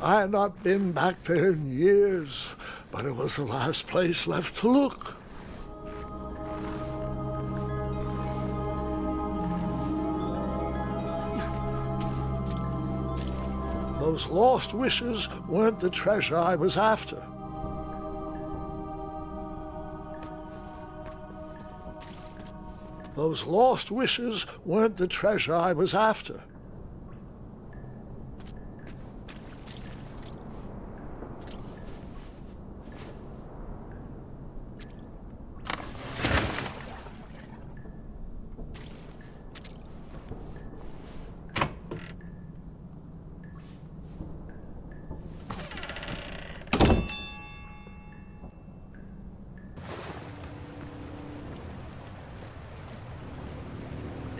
I had not been back there in years, but it was the last place left to look. Those lost wishes weren't the treasure I was after. Those lost wishes weren't the treasure I was after.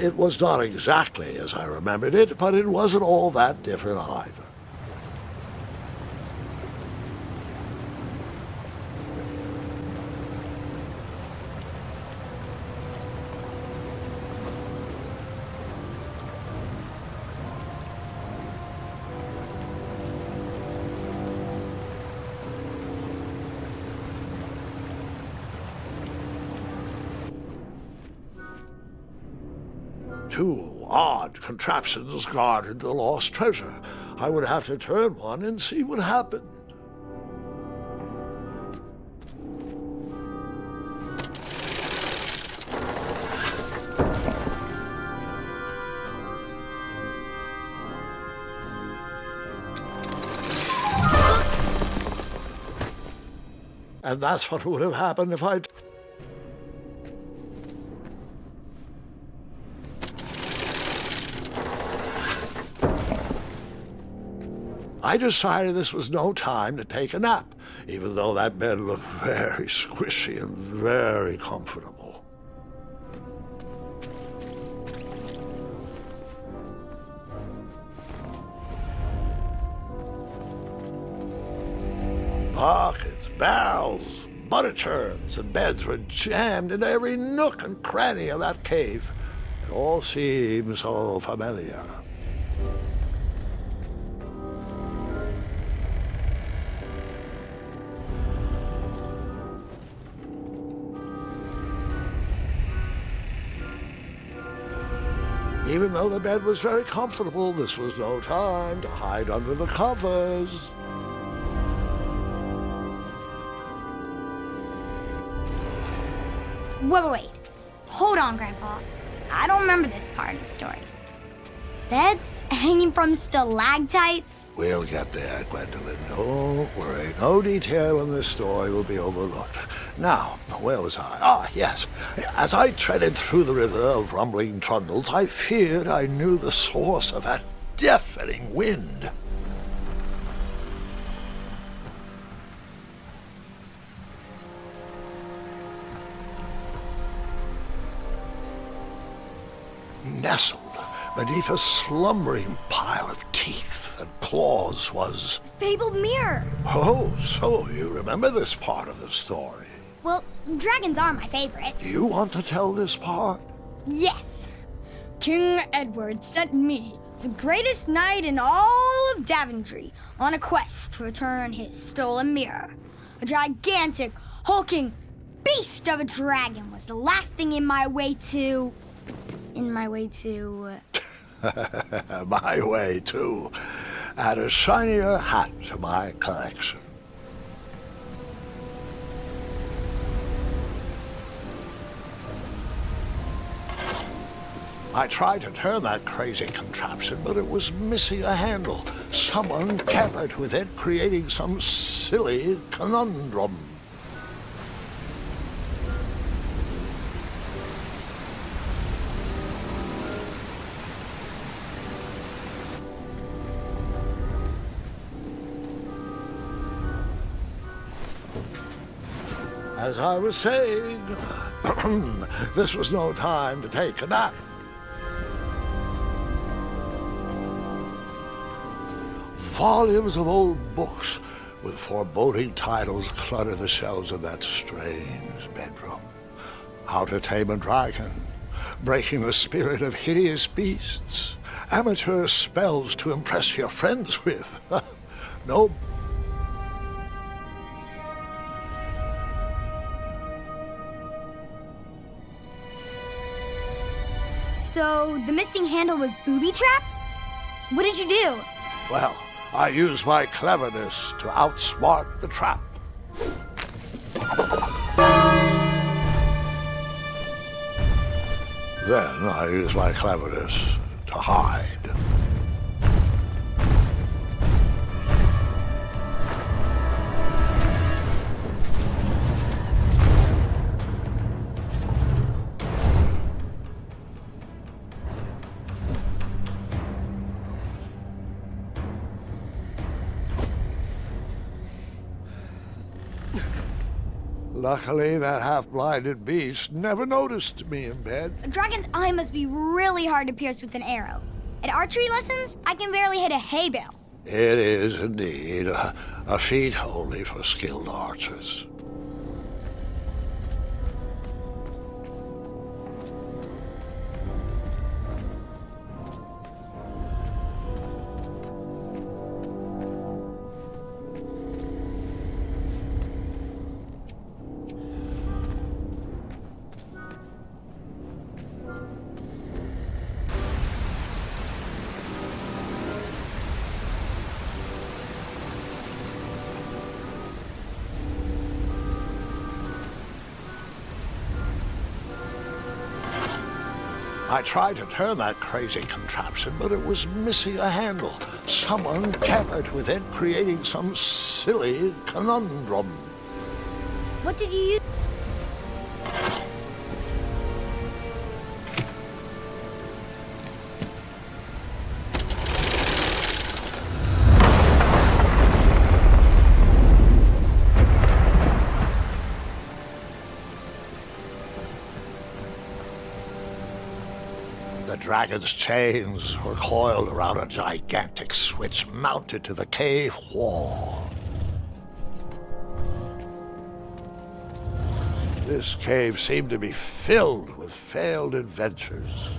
It was not exactly as I remembered it, but it wasn't all that different either. Two odd contraptions guarded the lost treasure. I would have to turn one and see what happened. And that's what would have happened if I decided this was no time to take a nap, even though that bed looked very squishy and very comfortable. Buckets, barrels, butter churns, and beds were jammed into every nook and cranny of that cave. It all seemed so familiar. Even though the bed was very comfortable, this was no time to hide under the covers. Wait. Hold on, Grandpa. I don't remember this part of the story. Beds hanging from stalactites? We'll get there, Gwendolyn. Don't worry. No detail in this story will be overlooked. Now, where was I? Ah, yes. As I treaded through the river of rumbling trundles, I feared I knew the source of that deafening wind. Nestled beneath a slumbering pile of teeth and claws was... The fabled mirror! Oh, so you remember this part of the story? Well, dragons are my favorite. Do you want to tell this part? Yes! King Edward sent me, the greatest knight in all of Daventry, on a quest to return his stolen mirror. A gigantic, hulking beast of a dragon was the last thing in my way to... My way to add a shinier hat to my collection. I tried to turn that crazy contraption, but it was missing a handle. Someone tampered with it, creating some silly conundrum. As I was saying, this was no time to take a nap. Volumes of old books with foreboding titles clutter the shelves of that strange bedroom. How to Tame a Dragon, Breaking the Spirit of Hideous Beasts, Amateur Spells to Impress Your Friends with, Nope. So the missing handle was booby-trapped? What did you do? Well, I used my cleverness to outsmart the trap. Then I used my cleverness to hide. Luckily, that half-blinded beast never noticed me in bed. A dragon's eye must be really hard to pierce with an arrow. At archery lessons, I can barely hit a hay bale. It is indeed a feat only for skilled archers. I tried to turn that crazy contraption, but it was missing a handle. Someone tampered with it, creating some silly conundrum. What did you use? The dragon's chains were coiled around a gigantic switch mounted to the cave wall. This cave seemed to be filled with failed adventures.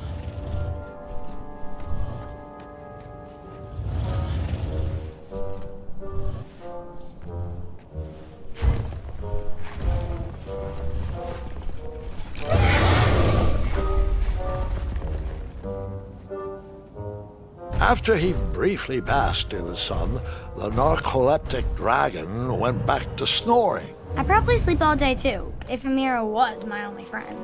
After he briefly basked in the sun, the narcoleptic dragon went back to snoring. I probably sleep all day too, if Amira was my only friend.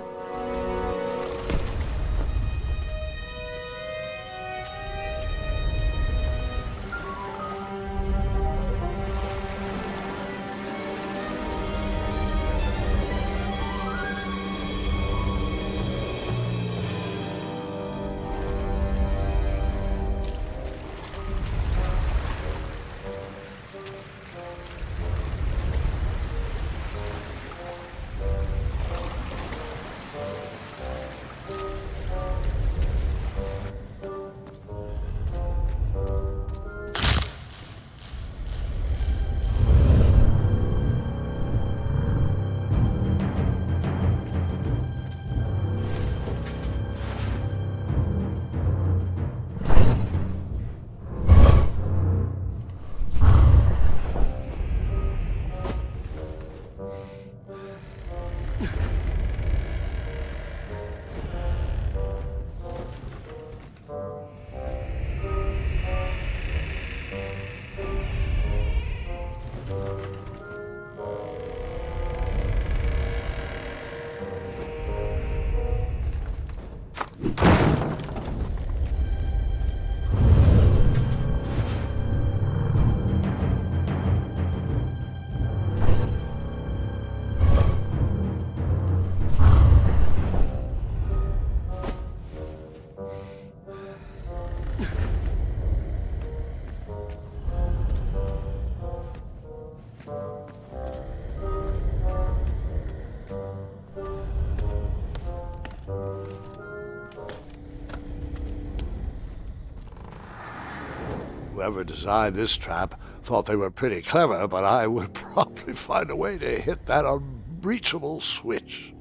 Whoever designed this trap thought they were pretty clever, but I would probably find a way to hit that unreachable switch.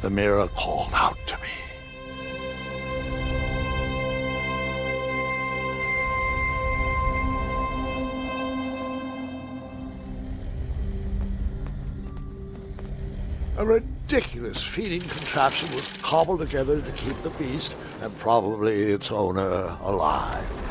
the mirror called out to me. A ridiculous feeding contraption was cobbled together to keep the beast and probably its owner alive.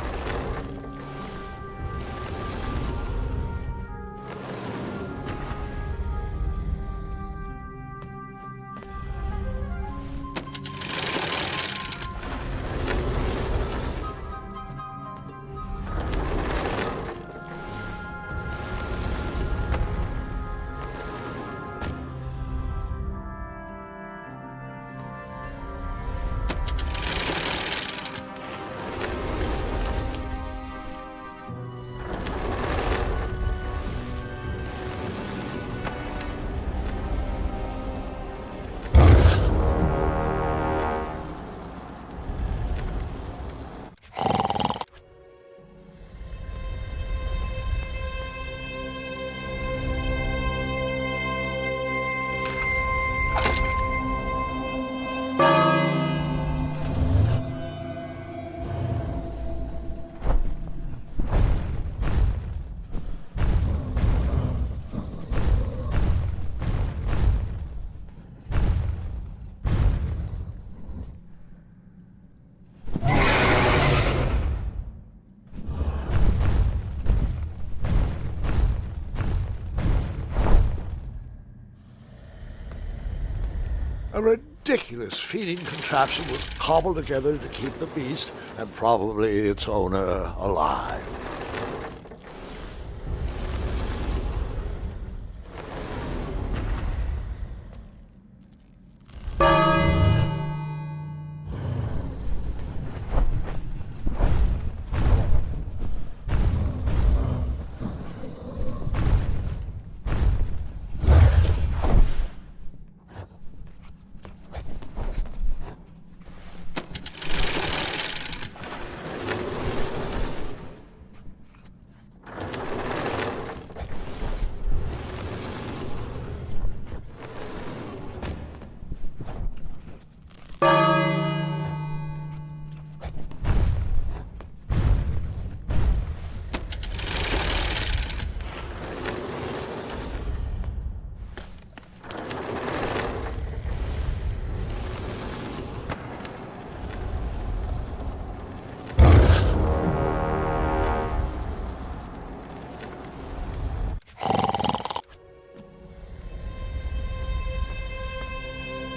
A ridiculous feeding contraption was cobbled together to keep the beast and probably its owner alive.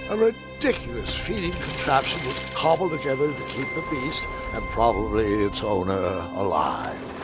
A ridiculous feeding contraption was cobbled together to keep the beast and probably its owner alive.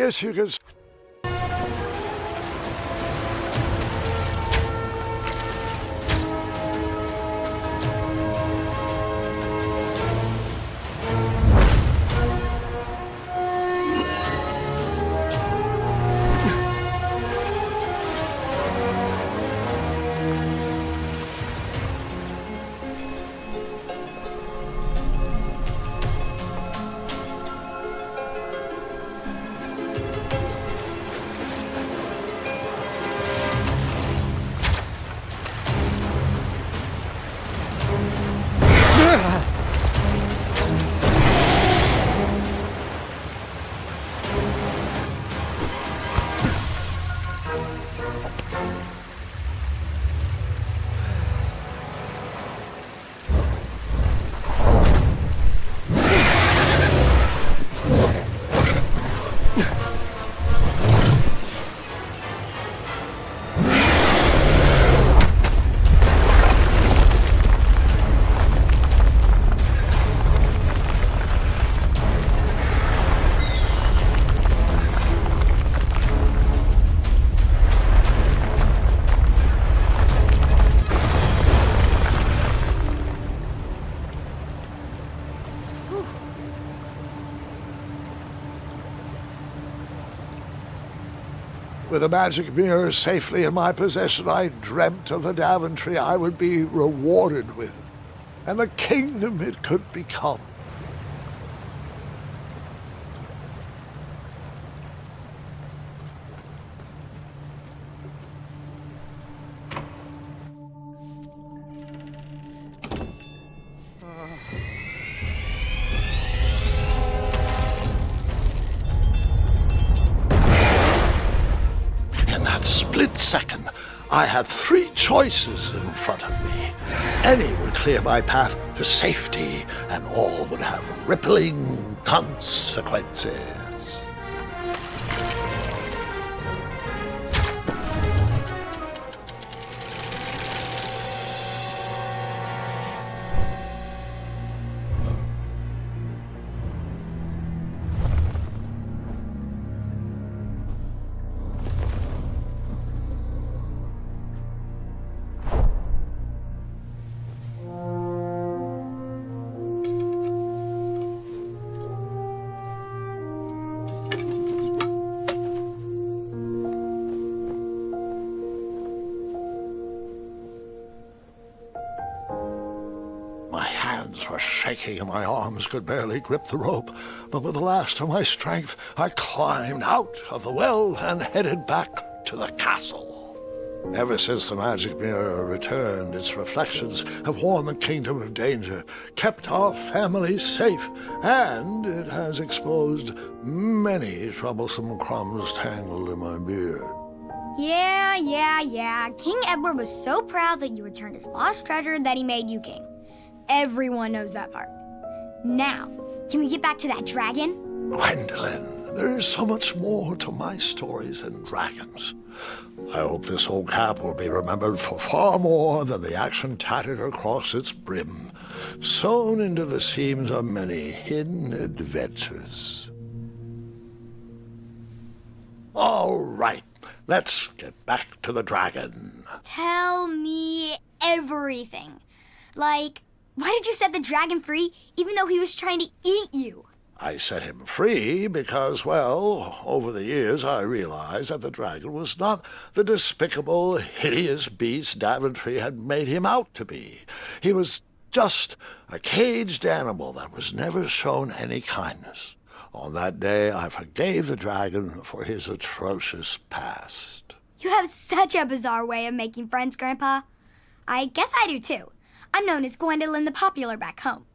guess you could... With the magic mirror safely in my possession, I dreamt of the Daventry I would be rewarded with, and the kingdom it could become. Second, I had three choices in front of me. Any would clear my path to safety, and all would have rippling consequences. Were shaking and my arms could barely grip the rope, but with the last of my strength I climbed out of the well and headed back to the castle. Ever since the magic mirror returned, its reflections have warned the kingdom of danger, kept our family safe, and it has exposed many troublesome crumbs tangled in my beard. Yeah. King Edward was so proud that you returned his lost treasure that he made you king. Everyone knows that part. Now, can we get back to that dragon? Gwendolyn, there is so much more to my stories than dragons. I hope this old cap will be remembered for far more than the action tattered across its brim, sewn into the seams of many hidden adventures. All right, let's get back to the dragon. Tell me everything. Like, why did you set the dragon free even though he was trying to eat you? I set him free because, well, over the years I realized that the dragon was not the despicable, hideous beast Daventry had made him out to be. He was just a caged animal that was never shown any kindness. On that day, I forgave the dragon for his atrocious past. You have such a bizarre way of making friends, Grandpa. I guess I do, too. I'm known as Gwendolyn the Popular back home,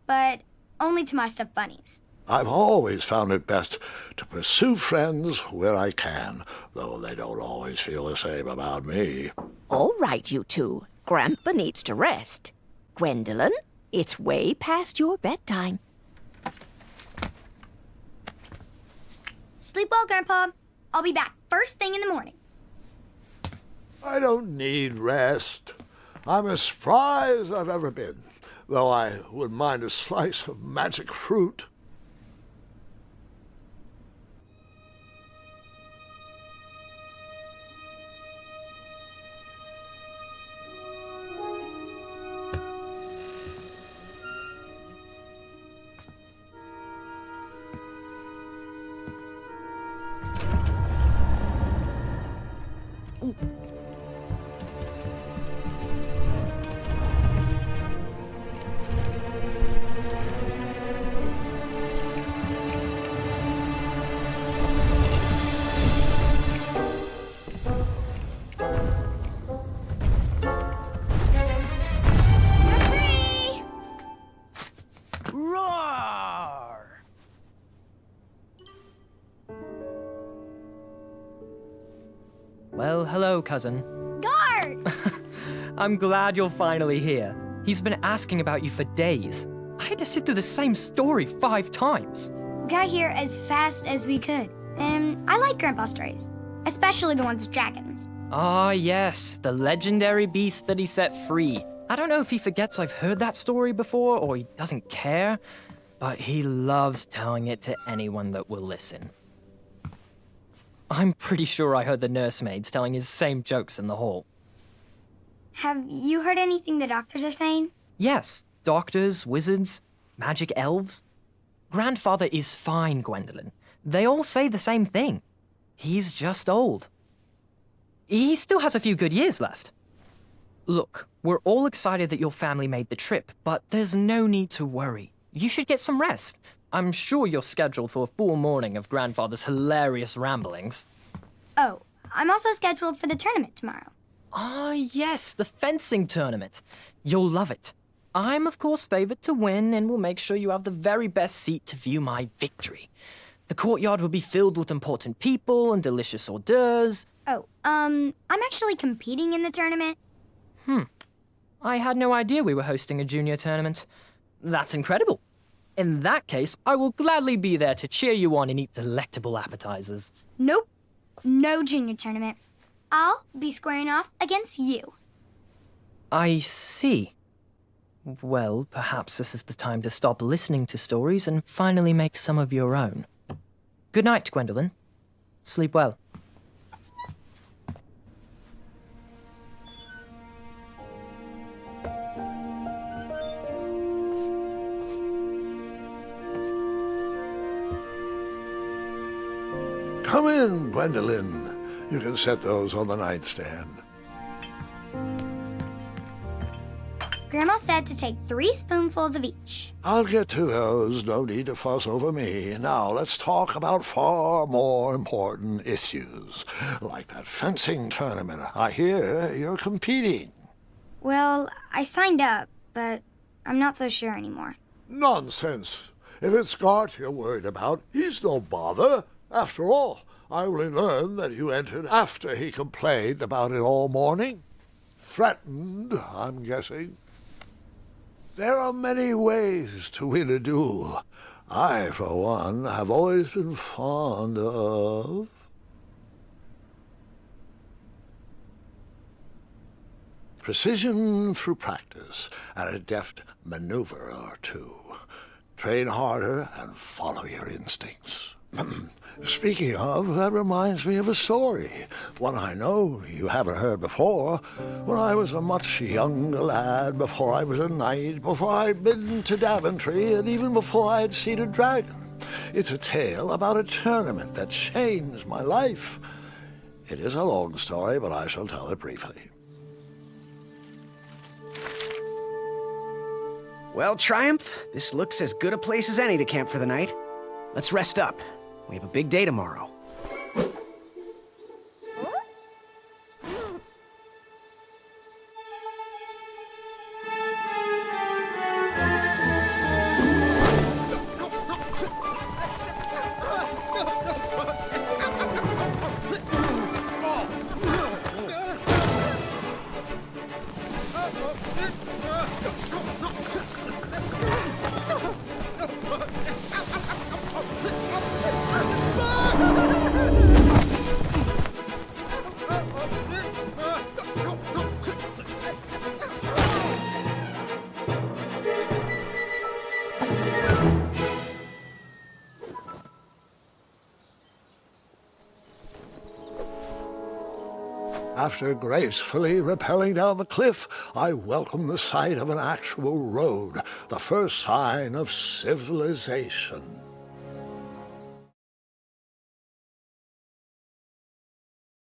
but only to my stuffed bunnies. I've always found it best to pursue friends where I can, though they don't always feel the same about me. All right, you two. Grandpa needs to rest. Gwendolyn, it's way past your bedtime. Sleep well, Grandpa. I'll be back first thing in the morning. I don't need rest. I'm as spry as I've ever been, though I wouldn't mind a slice of magic fruit. Free! Roar! Well, hello, cousin. Guard! I'm glad you're finally here. He's been asking about you for days. I had to sit through the same story 5 times. We got here as fast as we could. And I like Grandpa's stories, especially the ones with dragons. Ah, yes, the legendary beast that he set free. I don't know if he forgets I've heard that story before or he doesn't care, but he loves telling it to anyone that will listen. I'm pretty sure I heard the nursemaids telling his same jokes in the hall. Have you heard anything the doctors are saying? Yes, doctors, wizards, magic elves. Grandfather is fine, Gwendolyn. They all say the same thing. He's just old. He still has a few good years left. Look, we're all excited that your family made the trip, but there's no need to worry. You should get some rest. I'm sure you're scheduled for a full morning of Grandfather's hilarious ramblings. Oh, I'm also scheduled for the tournament tomorrow. Ah, yes, the fencing tournament. You'll love it. I'm, of course, favored to win and will make sure you have the very best seat to view my victory. The courtyard will be filled with important people and delicious hors d'oeuvres. Oh, I'm actually competing in the tournament. I had no idea we were hosting a junior tournament. That's incredible. In that case, I will gladly be there to cheer you on and eat delectable appetizers. Nope, no junior tournament. I'll be squaring off against you. I see. Well, perhaps this is the time to stop listening to stories and finally make some of your own. Good night, Gwendolyn. Sleep well. Come in, Gwendolyn. You can set those on the nightstand. Grandma said to take 3 spoonfuls of each. I'll get to those. No need to fuss over me. Now let's talk about far more important issues, like that fencing tournament. I hear you're competing. Well, I signed up, but I'm not so sure anymore. Nonsense. If it's Scott you're worried about, he's no bother. After all, I only learned that you entered after he complained about it all morning. Threatened, I'm guessing. There are many ways to win a duel. I, for one, have always been fond of precision through practice and a deft maneuver or two. Train harder and follow your instincts. Speaking of, that reminds me of a story, one I know you haven't heard before. When I was a much younger lad, before I was a knight, before I'd been to Daventry, and even before I had seen a dragon. It's a tale about a tournament that changed my life. It is a long story, but I shall tell it briefly. Well, Triumph, this looks as good a place as any to camp for the night. Let's rest up. We have a big day tomorrow. After gracefully rappelling down the cliff, I welcomed the sight of an actual road, the first sign of civilization.